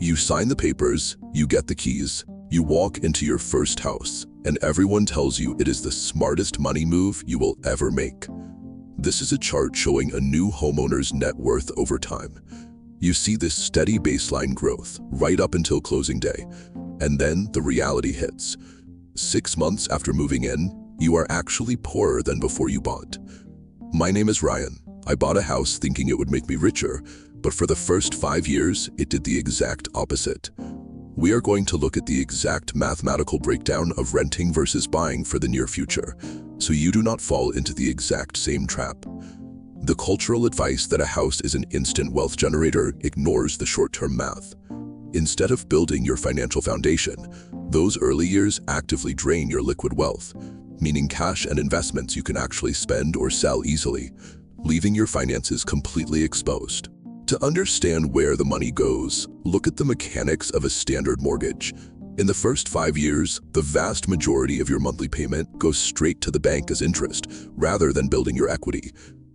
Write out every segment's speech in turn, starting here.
You sign the papers, you get the keys, you walk into your first house, and everyone tells you it is the smartest money move you will ever make. This is a chart showing a new homeowner's net worth over time. You see this steady baseline growth right up until closing day, and then the reality hits. 6 months after moving in, you are actually poorer than before you bought. My name is Ryan. I bought a house thinking it would make me richer, but for the first 5 years, it did the exact opposite. We are going to look at the exact mathematical breakdown of renting versus buying for the near future, so you do not fall into the exact same trap. The cultural advice that a house is an instant wealth generator ignores the short-term math. Instead of building your financial foundation, those early years actively drain your liquid wealth, meaning cash and investments you can actually spend or sell easily, leaving your finances completely exposed. To understand where the money goes, look at the mechanics of a standard mortgage. In the first 5 years, the vast majority of your monthly payment goes straight to the bank as interest, rather than building your equity.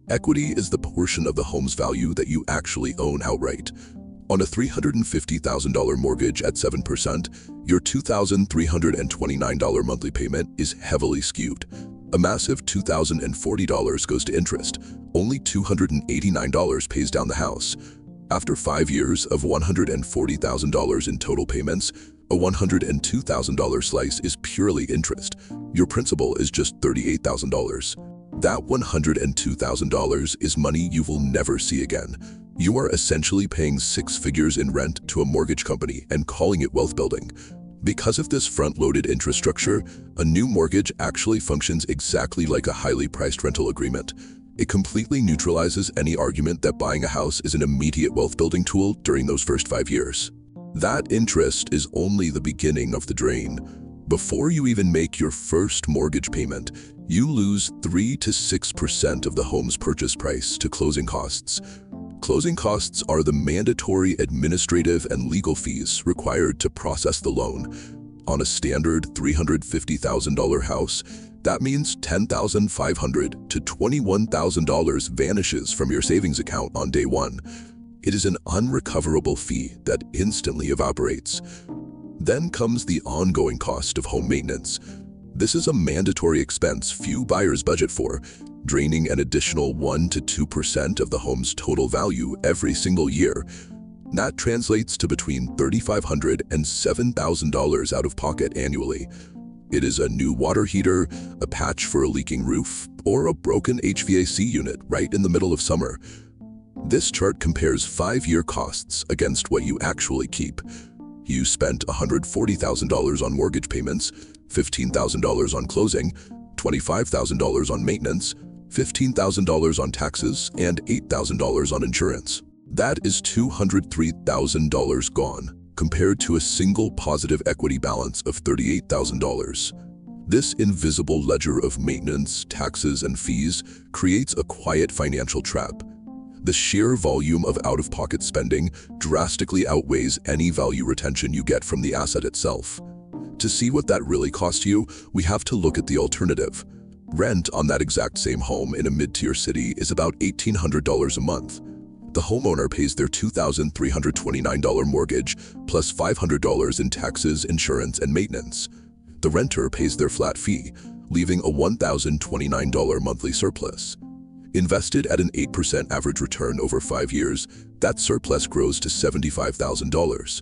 Equity is the portion of the home's value that you actually own outright. On a $350,000 mortgage at 7%, your $2,329 monthly payment is heavily skewed. A massive $2,040 goes to interest. Only $289 pays down the house. After 5 years of $140,000 in total payments, a $102,000 slice is purely interest. Your principal is just $38,000. That $102,000 is money you will never see again. You are essentially paying 6 figures in rent to a mortgage company and calling it wealth building. Because of this front-loaded interest structure, a new mortgage actually functions exactly like a highly priced rental agreement. It completely neutralizes any argument that buying a house is an immediate wealth-building tool during those first 5 years. That interest is only the beginning of the drain. Before you even make your first mortgage payment, you lose 3 to 6% of the home's purchase price to closing costs. Closing costs are the mandatory administrative and legal fees required to process the loan. On a standard $350,000 house, that means $10,500 to $21,000 vanishes from your savings account on day one. It is an unrecoverable fee that instantly evaporates. Then comes the ongoing cost of home maintenance. This is a mandatory expense few buyers budget for, draining an additional 1 to 2% of the home's total value every single year. That translates to between $3,500 and $7,000 out of pocket annually. It is a new water heater, a patch for a leaking roof, or a broken HVAC unit right in the middle of summer. This chart compares 5-year costs against what you actually keep. You spent $140,000 on mortgage payments, $15,000 on closing, $25,000 on maintenance, $15,000 on taxes, and $8,000 on insurance. That is $203,000 gone, compared to a single positive equity balance of $38,000. This invisible ledger of maintenance, taxes, and fees creates a quiet financial trap. The sheer volume of out-of-pocket spending drastically outweighs any value retention you get from the asset itself. To see what that really cost you, we have to look at the alternative. Rent on that exact same home in a mid-tier city is about $1,800 a month. The homeowner pays their $2,329 mortgage plus $500 in taxes, insurance, and maintenance. The renter pays their flat fee, leaving a $1,029 monthly surplus. Invested at an 8% average return over 5 years, that surplus grows to $75,000.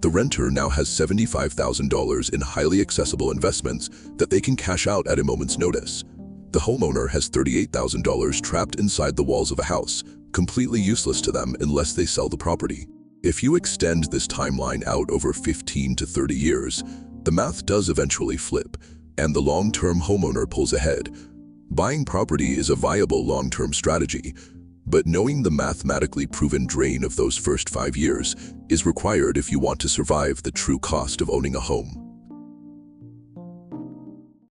The renter now has $75,000 in highly accessible investments that they can cash out at a moment's notice. The homeowner has $38,000 trapped inside the walls of a house, completely useless to them unless they sell the property. If you extend this timeline out over 15 to 30 years, the math does eventually flip, and the long-term homeowner pulls ahead. Buying property is a viable long-term strategy, but knowing the mathematically proven drain of those first 5 years is required if you want to survive the true cost of owning a home.